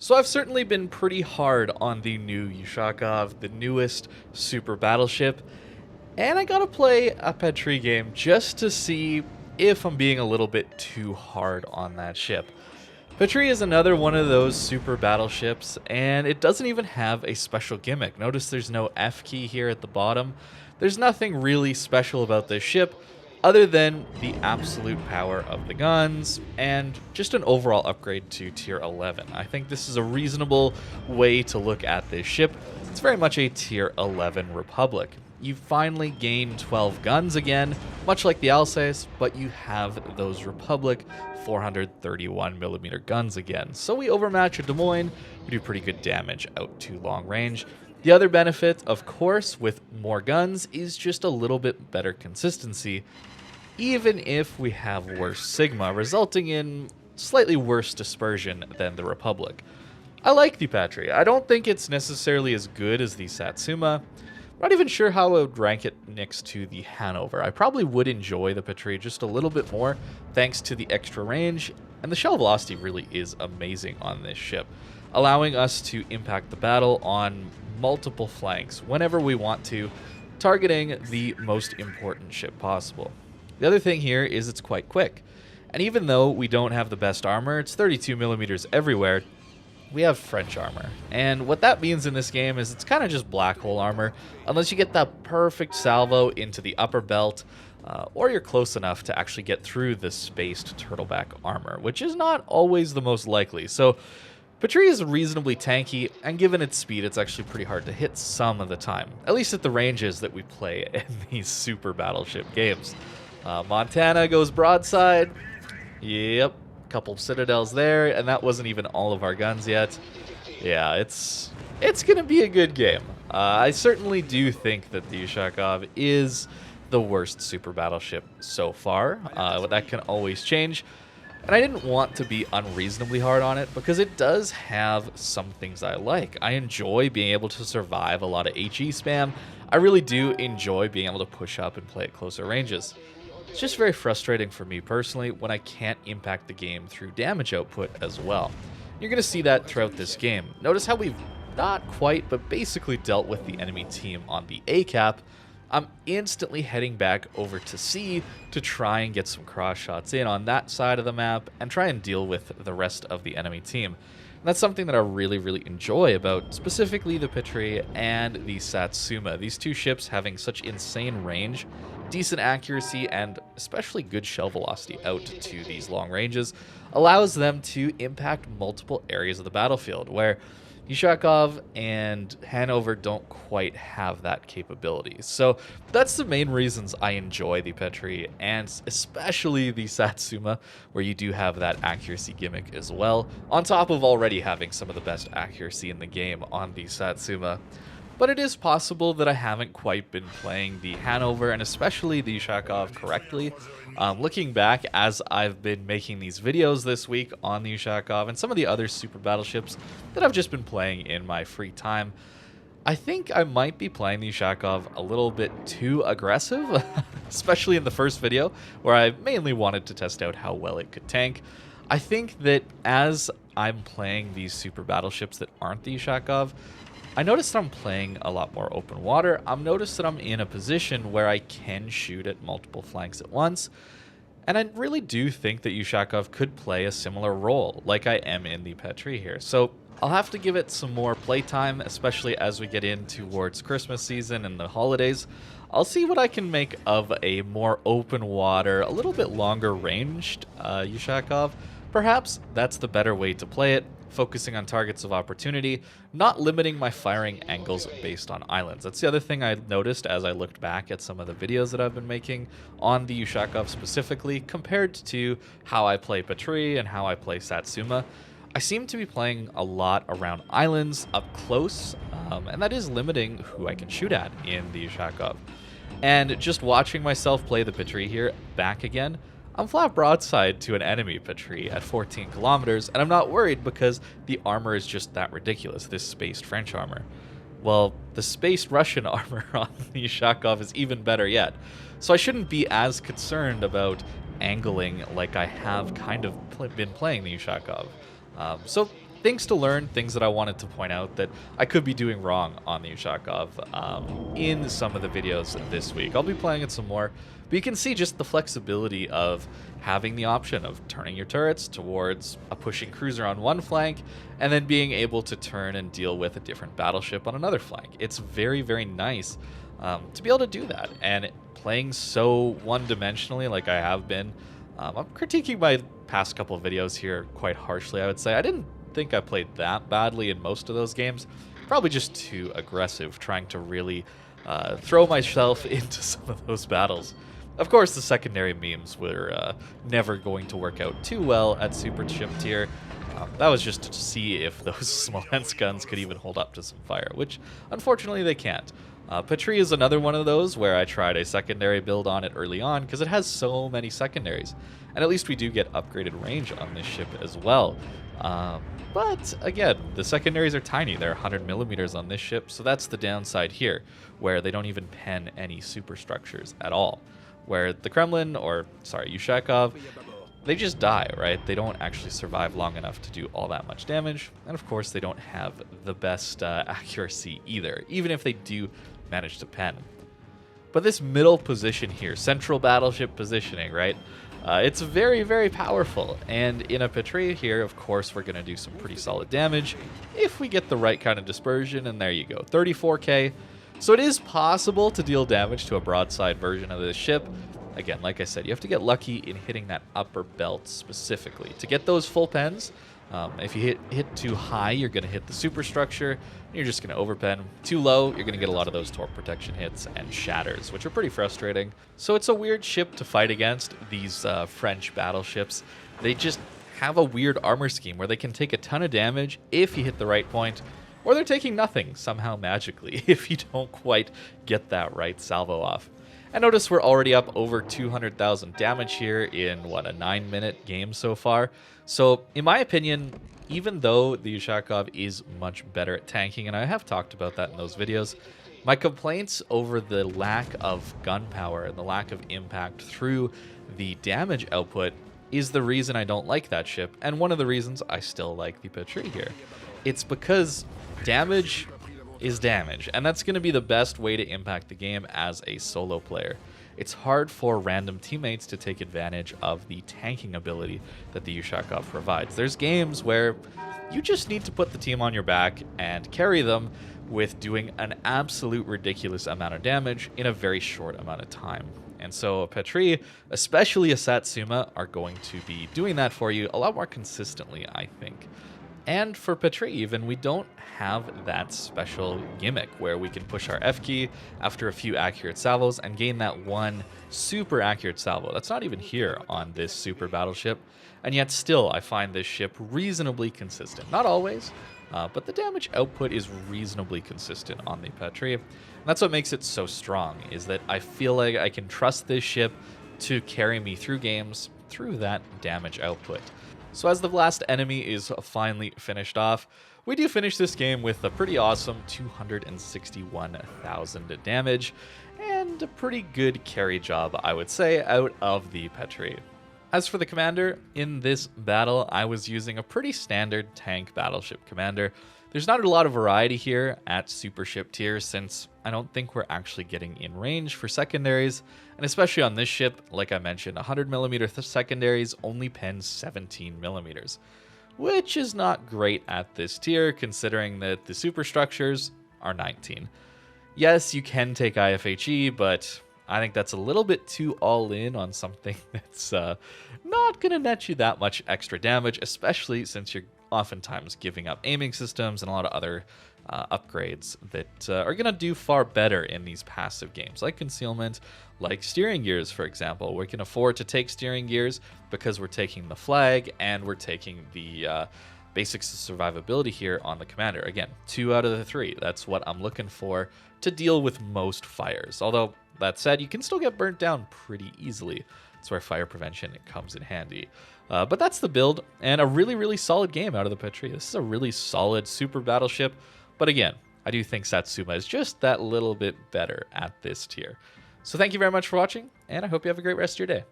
So I've certainly been pretty hard on the new Ushakov, the newest super battleship, and I gotta play a Patrie game just to see if I'm being a little bit too hard on that ship. Patrie is another one of those super battleships, and it doesn't even have a special gimmick. Notice there's no F key here at the bottom. There's nothing really special about this ship other than the absolute power of the guns and just an overall upgrade to tier 11. I think this is a reasonable way to look at this ship. It's very much a tier 11 Republic. You finally gain 12 guns again, much like the Alsace, but you have those Republic 431mm guns again. So we overmatch a Des Moines, we do pretty good damage out to long range. The other benefit, of course, with more guns is just a little bit better consistency, even if we have worse Sigma, resulting in slightly worse dispersion than the Republic. I like the Patrie. I don't think it's necessarily as good as the Satsuma. Not even sure how I would rank it next to the Hannover. I probably would enjoy the Patrie just a little bit more thanks to the extra range, and the shell velocity really is amazing on this ship, allowing us to impact the battle on multiple flanks whenever we want to, targeting the most important ship possible. The other thing here is it's quite quick, and even though we don't have the best armor, it's 32mm everywhere, we have French armor. And what that means in this game is it's kind of just black hole armor, unless you get that perfect salvo into the upper belt, or you're close enough to actually get through the spaced turtleback armor, which is not always the most likely. So Patrie is reasonably tanky, and given its speed, it's actually pretty hard to hit some of the time, at least at the ranges that we play in these super battleship games. Montana goes broadside. Yep. Couple citadels there, and that wasn't even all of our guns yet. Yeah, it's gonna be a good game. I certainly do think that the Ushakov is the worst super battleship so far. That can always change, and I didn't want to be unreasonably hard on it because it does have some things I like. I enjoy being able to survive a lot of HE spam. I really do enjoy being able to push up and play at closer ranges. It's just very frustrating for me personally when I can't impact the game through damage output as well. You're going to see that throughout this game. Notice how we've not quite, but basically dealt with the enemy team on the A cap. I'm instantly heading back over to C to try and get some cross shots in on that side of the map and try and deal with the rest of the enemy team. And that's something that I really enjoy about specifically the Patrie and the Satsuma. These two ships having such insane range, decent accuracy, and especially good shell velocity out to these long ranges allows them to impact multiple areas of the battlefield, where Ushakov and Hannover don't quite have that capability. So that's the main reasons I enjoy the Patrie, and especially the Satsuma, where you do have that accuracy gimmick as well, on top of already having some of the best accuracy in the game on the Satsuma. But it is possible that I haven't quite been playing the Hannover and especially the Ushakov correctly. Looking back as I've been making these videos this week on the Ushakov and some of the other super battleships that I've just been playing in my free time, I think I might be playing the Ushakov a little bit too aggressive, especially in the first video where I mainly wanted to test out how well it could tank. I think that as I'm playing these super battleships that aren't the Ushakov, I noticed that I'm playing a lot more open water. I've noticed that I'm in a position where I can shoot at multiple flanks at once. And I really do think that Ushakov could play a similar role like I am in the Patrie here. So I'll have to give it some more playtime, especially as we get in towards Christmas season and the holidays. I'll see what I can make of a more open water, a little bit longer ranged Ushakov. Perhaps that's the better way to play it, focusing on targets of opportunity, not limiting my firing angles based on islands. That's the other thing I noticed as I looked back at some of the videos that I've been making on the Ushakov specifically, compared to how I play Patrie and how I play Satsuma. I seem to be playing a lot around islands up close, and that is limiting who I can shoot at in the Ushakov. And just watching myself play the Patrie here back again, I'm flat broadside to an enemy Patrie at 14 kilometers, and I'm not worried because the armor is just that ridiculous, this spaced French armor. Well, the spaced Russian armor on the Ushakov is even better yet, so I shouldn't be as concerned about angling like I have kind of been playing the Ushakov. So things to learn, things that I wanted to point out that I could be doing wrong on the Ushakov in some of the videos this week. I'll be playing it some more, but you can see just the flexibility of having the option of turning your turrets towards a pushing cruiser on one flank and then being able to turn and deal with a different battleship on another flank. It's very, very nice to be able to do that, and playing so one-dimensionally like I have been. I'm critiquing my past couple of videos here quite harshly, I would say. I didn't think I played that badly in most of those games. Probably just too aggressive, trying to really throw myself into some of those battles. Of course, the secondary memes were never going to work out too well at Super Ship tier. That was just to see if those Smolensk guns could even hold up to some fire, which unfortunately they can't. Patrie is another one of those where I tried a secondary build on it early on because it has so many secondaries. And at least we do get upgraded range on this ship as well. But again, the secondaries are tiny. They're 100 millimeters on this ship, so that's the downside here, where they don't even pen any superstructures at all. Where the Kremlin, or sorry, Ushakov, they just die, right? They don't actually survive long enough to do all that much damage, and of course they don't have the best accuracy either, even if they do manage to pen. But this middle position here, central battleship positioning, right? It's very, very powerful, and in a Patrie here, of course, we're going to do some pretty solid damage if we get the right kind of dispersion, and there you go, 34k. So it is possible to deal damage to a broadside version of this ship. Again, like I said, you have to get lucky in hitting that upper belt specifically. To get those full pens, if you hit too high, you're going to hit the superstructure, and you're just going to overpen. Too low, you're going to get a lot of those torque protection hits and shatters, which are pretty frustrating. So it's a weird ship to fight against, these French battleships. They just have a weird armor scheme where they can take a ton of damage if you hit the right point, or they're taking nothing somehow magically if you don't quite get that right salvo off. And notice we're already up over 200,000 damage here in, what, a 9-minute game so far. So, in my opinion, even though the Ushakov is much better at tanking, and I have talked about that in those videos, my complaints over the lack of gunpowder and the lack of impact through the damage output is the reason I don't like that ship, and one of the reasons I still like the Patrie here. It's because damage is damage, and that's going to be the best way to impact the game as a solo player. It's hard for random teammates to take advantage of the tanking ability that the Ushakov provides. There's games where you just need to put the team on your back and carry them with doing an absolute ridiculous amount of damage in a very short amount of time. And so Patrie, especially a Satsuma, are going to be doing that for you a lot more consistently, I think. And for Patrie even, we don't have that special gimmick where we can push our F key after a few accurate salvos and gain that one super accurate salvo. That's not even here on this super battleship, and yet still I find this ship reasonably consistent. Not always, but the damage output is reasonably consistent on the Patrie. And that's what makes it so strong, is that I feel like I can trust this ship to carry me through games through that damage output. So as the last enemy is finally finished off, we do finish this game with a pretty awesome 261,000 damage and a pretty good carry job, I would say, out of the Patrie. As for the commander, in this battle, I was using a pretty standard tank battleship commander. There's not a lot of variety here at super ship tier, since I don't think we're actually getting in range for secondaries, and especially on this ship, like I mentioned, 100mm secondaries only pen 17mm, which is not great at this tier considering that the superstructures are 19. Yes, you can take IFHE, but I think that's a little bit too all-in on something that's not going to net you that much extra damage, especially since you're oftentimes giving up aiming systems and a lot of other upgrades that are going to do far better in these passive games, like concealment, like steering gears, for example. We can afford to take steering gears because we're taking the flag and we're taking the basics of survivability here on the commander. Again, 2 out of the 3. That's what I'm looking for to deal with most fires. Although, that said, you can still get burnt down pretty easily. That's where fire prevention comes in handy. But that's the build, and a really, really solid game out of the Patrie. This is a really solid super battleship. But again, I do think Satsuma is just that little bit better at this tier. So thank you very much for watching, and I hope you have a great rest of your day.